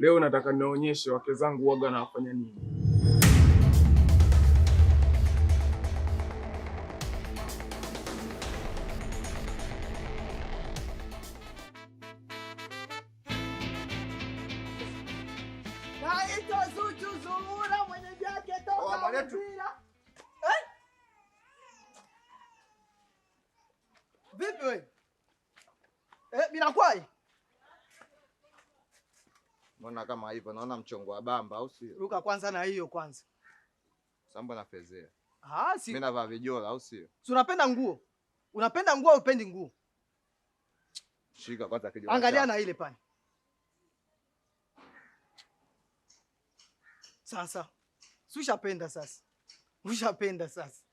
Leo nataka nionyeshe wake zangu waga na wafanya nini. Naitwa Zuchu Zuhura mwenye jake toka mpira. Vipi wewe? Bila kwai? Mbona kama hivyo? Naona mchongo wa bamba au sio? Ruka kwanza na hiyo kwanza. Samba na fezea. Si. Mimi navaa vijola au sio? Si unapenda nguo? Unapenda nguo au upendi nguo? Shika kwanza kijola. Angalia na ile pale. Sasa. Ushapenda sasa. Ushapenda sasa.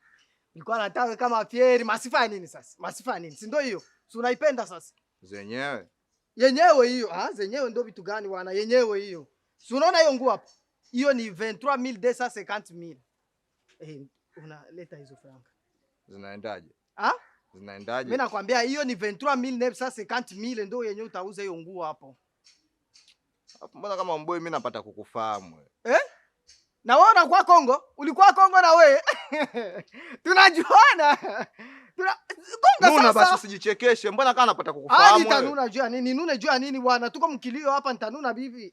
Nilikuwa nataka kama Fieri, masifa nini sasa? Masifa nini? Si ndio hiyo? Si unaipenda sasa? Zenyewe. Yenyewe hiyo. Zenyewe ndio vitu gani bwana? Yenyewe hiyo. Si unaona hiyo nguo hapo? Hiyo ni 23,250,000. Unaleta hizo franga. Zinaendaje? Zinaendaje? Mimi nakwambia hiyo ni 23,950,000 ndio yenyewe utauza hiyo nguo hapo. Hapo mbona kama mboi mimi napata kukufahamu Na wewe unakuwa Kongo? Ulikuwa Kongo na wewe? Tunajuana. Kongo Nuna sasa. Basi usijichekeshe. Mbona kama napata kukufahamu wewe? Nitanuna jua nini? Nune jua nini bwana? Tuko mkilio hapa nitanuna bibi.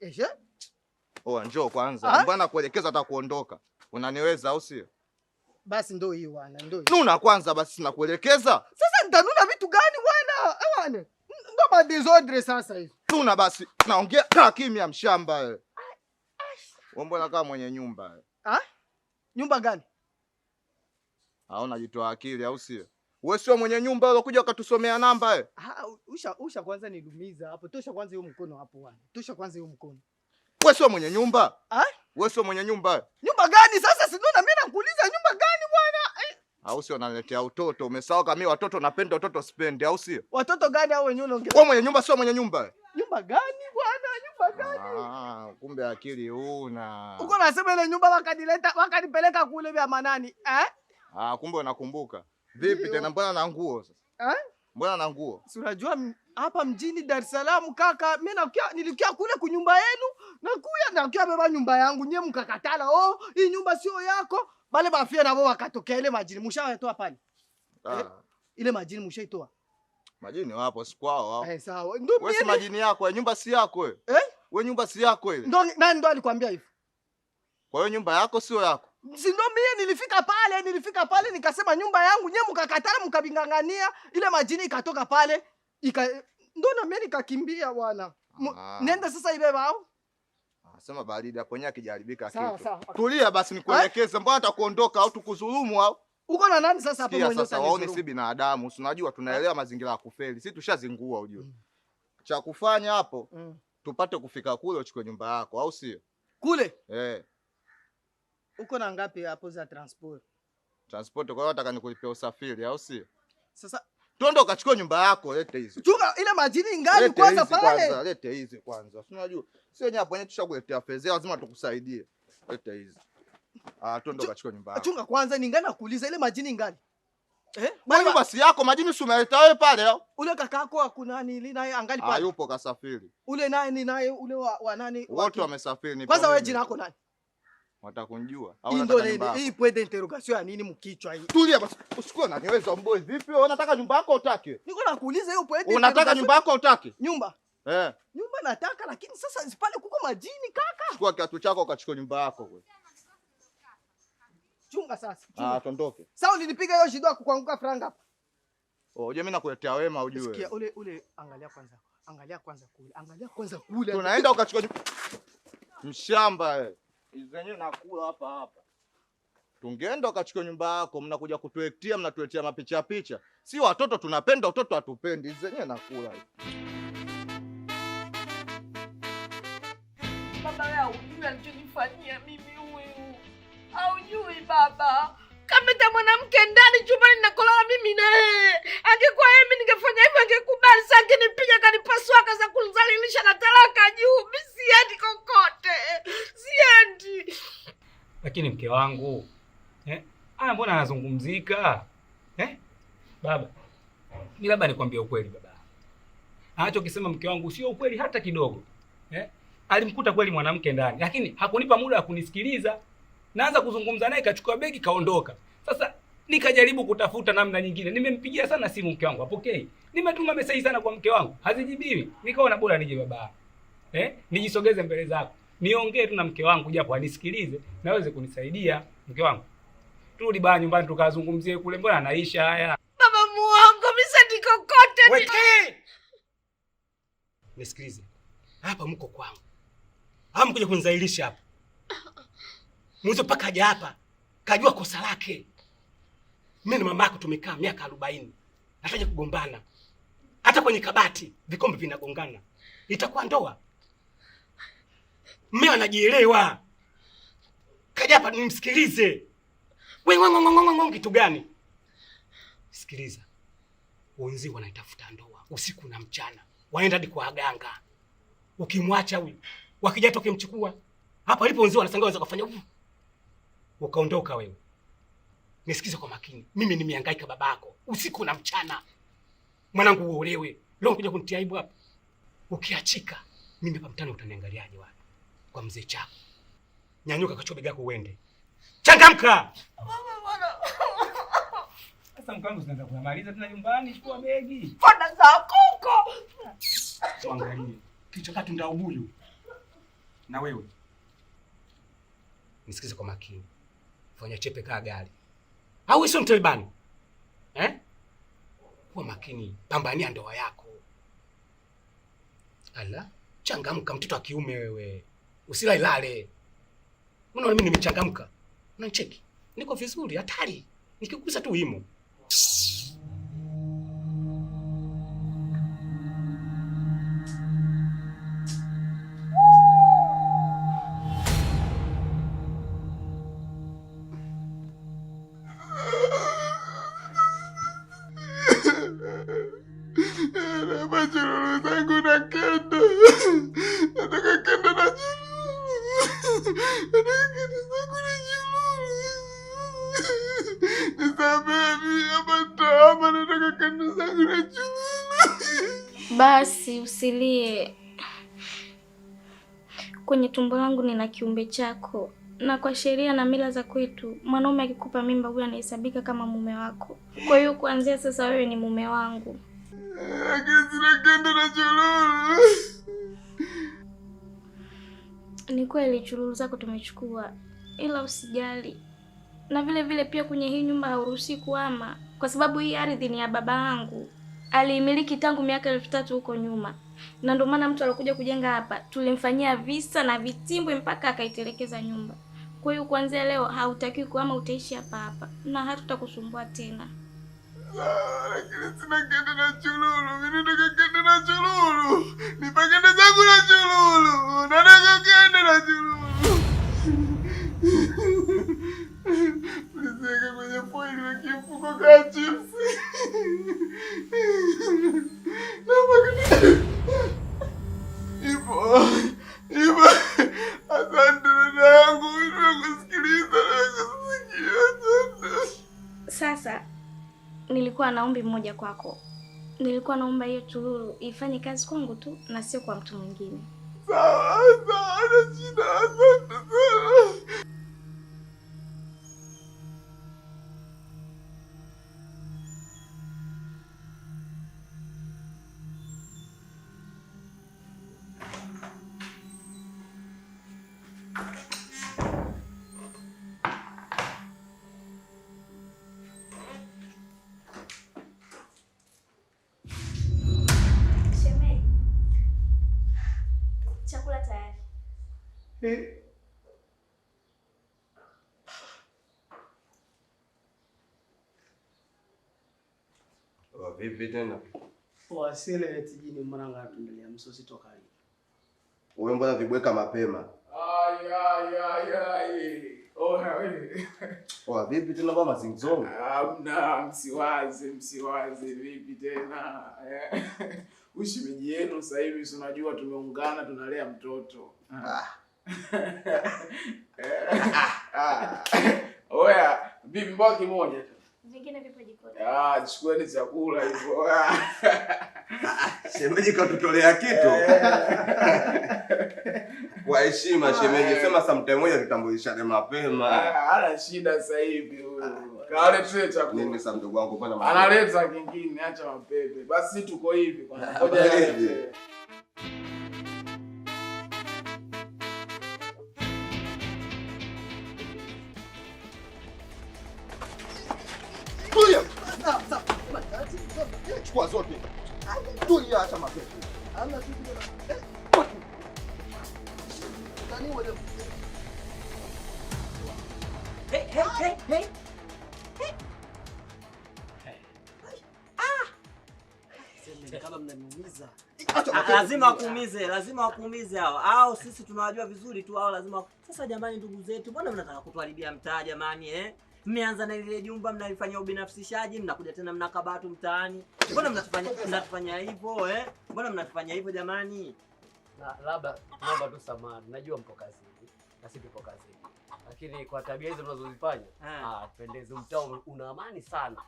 Njoo kwanza. Mbona kuelekeza hata kuondoka? Unaniweza au sio? Basi ndio hiyo bwana, ndio hiyo. Nuna kwanza basi nakuelekeza. Sasa nitanuna vitu gani bwana? Bwana. Ndio ba desordre sasa hivi. Nuna basi. Naongea kaa kimya mshamba wewe. Wewe mbona kama mwenye nyumba wewe? Nyumba gani? Unajitoa akili au sio? Wewe sio mwenye nyumba ulokuja ukatusomea namba wewe. Usha kwanza nilumiza hapo. Tosha kwanza hiyo mkono hapo bwana. Tosha kwanza hiyo mkono. Wewe sio mwenye nyumba? Wewe sio mwenye nyumba wewe. Nyumba gani sasa? Si ndio na mimi nakuuliza nyumba gani bwana? Au sio unaniletea utoto? Umesahau kama mimi watoto napenda, watoto sipendi au sio? Watoto gani hao wenyewe unaongea? Wewe mwenye nyumba sio mwenye nyumba wewe. Nyumba gani bwana? Nyumba gani? Kumbe akili huna. Uko nasema ile nyumba wakanipeleka kule vya manani, kumbe unakumbuka. Vipi tena mbona na nguo sasa? Mbona na nguo? Si unajua hapa mjini Dar es Salaam kaka, mimi nilikia kule kunyumba yenu, nakuya beba nyumba yangu, nyie mkakatala. Hii nyumba sio yako. Bale bafia nabo wakatokea ile majini. Mshawatoa pale. Ile majini mshaitoa. Majini wapo si kwao hao. Sawa. Wewe si majini yako, nyumba si yako wewe. Wewe nyumba si yako ile. Nani ndo alikwambia hivyo? Kwa hiyo nyumba yako sio yako. Si ndo mimi nilifika pale nikasema nyumba yangu, nyie mkakatala mkabingangania, ile majini ikatoka pale, ndo na mimi nikakimbia bwana. Nenda sasa ibeba au? Sema baridi hapo nyaki kijaribika kitu. Sawa. Tulia basi nikuelekeze, mbona atakuondoka au tukuzulumu au? Uko na nani sasa hapo mwenyewe? Sasa waone si binadamu, unajua tunaelewa mazingira ya kufeli. Sisi tushazingua ujue. Cha kufanya hapo tupate kufika kule uchukue nyumba yako au sio? Kule? Uko na ngapi hapo za transport? Transport kwa hiyo nataka nikulipia usafiri au sio? Sasa twende ukachukue nyumba yako, lete hizi. Chunga ile majini ingali kwanza pale. Lete hizi kwanza. Unajua sio wenyewe hapo tushakuletea fedha, lazima tukusaidie. Lete hizi. Twende ukachukue nyumba yako. Chunga kwanza ningana kuuliza ile majini ingali. Bali basi yako majini si umeleta wewe pale au? Ule kakako akuna nini naye angali pale. Yupo kasafiri. Ule naye ni naye ule wa nani? Wote wamesafiri. Kwanza wewe jina lako nani? Watakunjua au unataka nyumba yako? Hii point interrogation ya nini mkichwa hii? Tulia basi. Usikue na niweza mboi vipi? Wewe unataka nyumba yako utaki? Niko nakuuliza hiyo point. Unataka nyumba yako utaki? Nyumba? Nyumba nataka, lakini sasa pale kuko majini kaka. Chukua kiatu chako ukachukua nyumba yako kwe. Chunga sasa. Tondoke. Sasa ulinipiga hiyo shida kuanguka franga hapa. Uje mimi nakuletea wema ujue. Sikia ule angalia kwanza. Angalia kwanza kule. Tunaenda ukachukua mshamba wewe. Zenyewe nakula hapa. Tungeenda ukachukua nyumba yako, mnakuja kutuektia, mnatuletea mapicha picha. Si watoto tunapenda, watoto hatupendi. Zenyewe nakula. Baba wewe unajua alichonifanyia mimi huyu. Haujui baba. Kameta mwanamke ndani chumbani nakolala mimi na yeye. Angekuwa yeye mimi ningefanya hivyo angekubali. Sasa angenipiga kanipasua kaza kunizalilisha na talaka juu. Mimi siendi kokote. Siendi. Lakini mke wangu mbona anazungumzika? Baba, mimi labda nikwambie ukweli baba. Anachokisema mke wangu sio ukweli hata kidogo. alimkuta kweli mwanamke ndani, lakini hakunipa muda wa kunisikiliza. Naanza kuzungumza naye, kachukua begi kaondoka. Sasa nikajaribu kutafuta namna nyingine. Nimempigia sana simu mke wangu, hapokei. Nimetuma message sana kwa mke wangu, hazijibiwi. Nikaona bora nije baba. Nijisogeze mbele zako. Niongee tu na mke wangu japo anisikilize na aweze kunisaidia. Mke wangu, turudi baa nyumbani tukazungumzie kule, mbona anaisha haya. Baba muongo, mimi sitaki kokote. Weke! Nisikilize. Hapa mko kwangu. Hamu kuja kunizailisha hapa. Mwizo paka haja hapa. Kajua kosa lake. Mimi na mama yako tumekaa miaka 40. Nataje kugombana. Hata kwenye kabati vikombe vinagongana. Itakuwa ndoa. Mimi anajielewa. Kaja hapa nimsikilize. Wewe kitu gani? Sikiliza. Wenzi wanaitafuta ndoa usiku na mchana. Waenda hadi kwa waganga. Ukimwacha huyu, wakija toke mchukua. Hapa alipo wenzi wanasanga waweza kufanya hivi. Ukaondoka wewe. Nisikize kwa makini. Mimi nimehangaika babako usiku na mchana. Mwanangu uolewe. Leo unakuja kunitia aibu hapa. Ukiachika, mimi hapa mtani utaniangaliaje wapi? Kwa mzee chako. Nyanyuka kachobe gako uende. Changamka. Sasa mke wangu tunaanza kumaliza tena nyumbani, chukua begi. Fada zako huko. Tuangalie. Kichwa katu ndio ubuyu. Na wewe. Nisikize kwa makini. Fanya chepe kaa gari. Au sio mtelebani? Kuwa makini, pambania ndoa yako. Ala, changamka mtoto wa kiume wewe. Usilailale. Unaona mimi nimechangamka. Unanicheki? Niko vizuri, hatari. Nikikugusa tu himo. Basi usilie. Kwenye tumbo langu nina kiumbe chako, na kwa sheria na mila za kwetu, mwanaume akikupa mimba huyu anahesabika kama mume wako. Kwa hiyo kuanzia sasa wewe ni mume wangu. Ni kweli chululu zako tumechukua, ila usijali. Na vile vile pia kwenye hii nyumba hauruhusi kuhama, kwa sababu hii ardhi ni ya baba yangu. Aliimiliki tangu miaka 3000 huko nyuma. Na ndio maana mtu alikuja kujenga hapa tulimfanyia visa na vitimbwe mpaka akaitelekeza nyumba. Kwa hiyo kuanzia leo hautakiwi kuhama, utaishi hapa hapa na hatutakusumbua tena. Lakini sina kende na chululu, mimi nataka kende na chululu. Nipakende zangu na chululu. Nataka kende na chululu. Niseke kwenye foili wa kifuko kwa chips. Ipo. Asante dada yangu, nimekusikiliza na kusikia. Sasa nilikuwa na ombi mmoja kwako. Nilikuwa naomba hiyo chululu ifanye kazi kwangu tu na sio kwa mtu mwingine. Sawa, na shida, asante sana. Chakula tayari. Vipi tena? Wasile letijini mwanangu anaendelea msosi toka lini? Wewe mbona vibweka mapema? Oha wewe. Vipi tena baba Zingzong? Hamna, msiwaze vipi tena? Ushimeji yenu sasa hivi si unajua tumeungana tunalea mtoto. Oya, bibi mbaki moja. Vingine vipo jikoni. Chukueni chakula hivyo. Shemeji katutolea kitu. Kwa heshima shemeji, sema sometime moja tutambulishane mapema. Hana shida sasa hivi huyu. Kaletee chakula. Nini sasa mdogo wangu bwana? Analeta kingine, acha mapepe. Basi tuko hivi kwanza. Ngoja hivi. Tulia. Chukua zote. Tulia acha mapepe. Hamna kitu tena. Tani wewe. Hey. Kama mnaniumiza. Lazima wakuumize hao. Hao sisi tunawajua vizuri tu hao lazima. Sasa jamani ndugu zetu, mbona mnataka kutuharibia mtaa jamani Mmeanza na ile jumba mnalifanyia ubinafsishaji, mnakuja tena mnakabatu mtaani. Mbona mnatufanya hivyo Mbona mnatufanya hivyo jamani? Na labda naomba tu samahani. Najua mpo kazini na sisi tupo kazini. Lakini kwa tabia hizo mnazozifanya, tupendeze, mtaa una amani sana.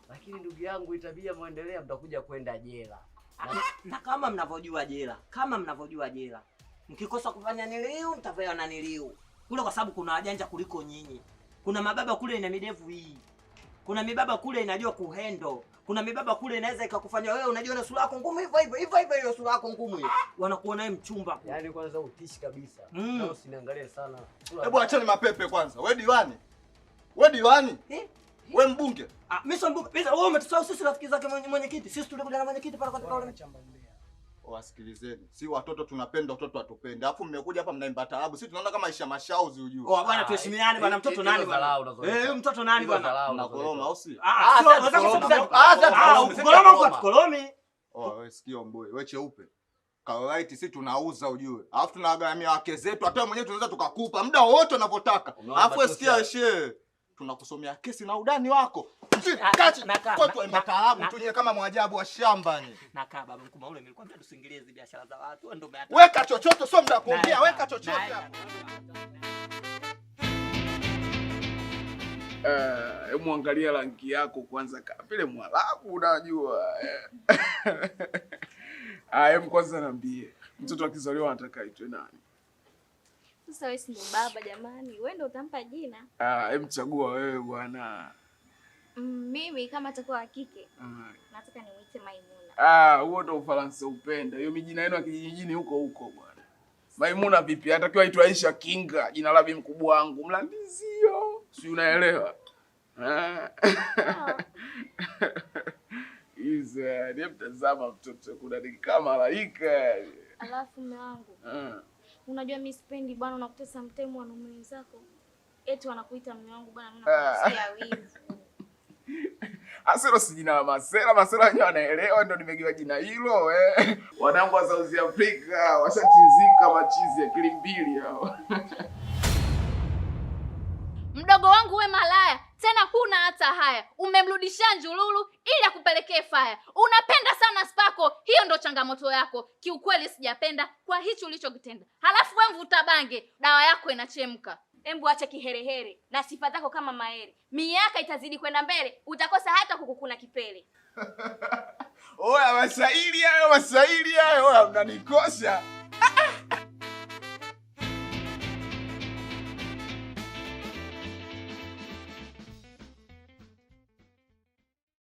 Lakini ndugu yangu itabia muendelea mtakuja kwenda jela. Na kama mnavyojua jela. Mkikosa kufanya niliu, mtafanya na niliu. Kule kwa sababu kuna wajanja kuliko nyinyi. Kuna mababa kule ina midevu hii. Kuna mibaba kule inajua kuhendo. Kuna mibaba kule inaweza ikakufanya wewe unajua na sura yako ngumu hivyo hiyo sura yako ngumu hiyo. Wanakuona wewe mchumba. Yaani kwanza utishi kabisa. Na usiniangalie sana. Hebu acheni mapepe kwanza. Wewe diwani? Wewe mbunge? Mimi sio mbunge. Wewe umetusahau sisi rafiki zake mwenyekiti. Sisi tulikuja na mwenyekiti pale katika ule mchamba mbea. Wasikilizeni. Si watoto tunapenda, watoto watupende. Alafu mmekuja hapa mnaimba tarabu. Sisi tunaona kama Aisha Mashauzi ujue. Bwana tuheshimiane bwana, mtoto nani bwana? Mtoto nani bwana? Unakoloma au si? Ukolomi. Wewe sikio mboye. Wewe cheupe. Kawaiti sisi tunauza ujue. Alafu tunagharamia wake zetu. Hata mwenyewe tunaweza tukakupa muda wote unapotaka. Alafu wewe sikia shehe. Tunakusomea kesi na udani wako. Kwa tuimba tarabu tunye kama mwajabu wa shamba ni. Nakaa baba mkubwa ule nilikuwa nataka tusingilie hizo biashara za watu. Ndio umeata. Weka chochote sio muda kuongea, weka chochote hapo. Hebu angalia rangi yako kwanza kama vile Mwarabu unajua. Hebu kwanza niambie, mtoto akizaliwa anataka aitwe nani? Sasa wewe si baba jamani, wewe ndio utampa jina. Hebu chagua wewe bwana. Mimi kama atakuwa wa kike, nataka nimuite Maimuna. Huo ndo Ufaransa upenda. Hiyo mijina yenu ya kijijini huko bwana. Maimuna vipi? Atakiwa aitwe Aisha Kinga, jina la bibi mkubwa wangu. Mlandizio. Si unaelewa? Iza, ni mtazama mtoto kuna ni kama malaika. Alafu mume wangu. Unajua mimi sipendi bwana unakuta sometimes wanaume wenzako eti wanakuita mume wangu bwana, mimi nakusikia wivu. Asero si jina la Masela wenyewe wanaelewa, ndio nimegiwa jina hilo Wanangu wa South Africa washachizika machizi ya kilimbili hao. Mdogo wangu we malaya, tena huna hata haya. Umemrudishia Njululu ili akupelekee faya. Unapenda sana Spako, hiyo ndo changamoto yako. Kiukweli sijapenda kwa hicho ulichokitenda. Halafu we mvuta bange, dawa yako inachemka. Embu acha kiherehere na sifa zako kama maeri. Miaka itazidi kwenda mbele, utakosa hata kukukuna kipele. Oya masaili hayo, mnanikosha.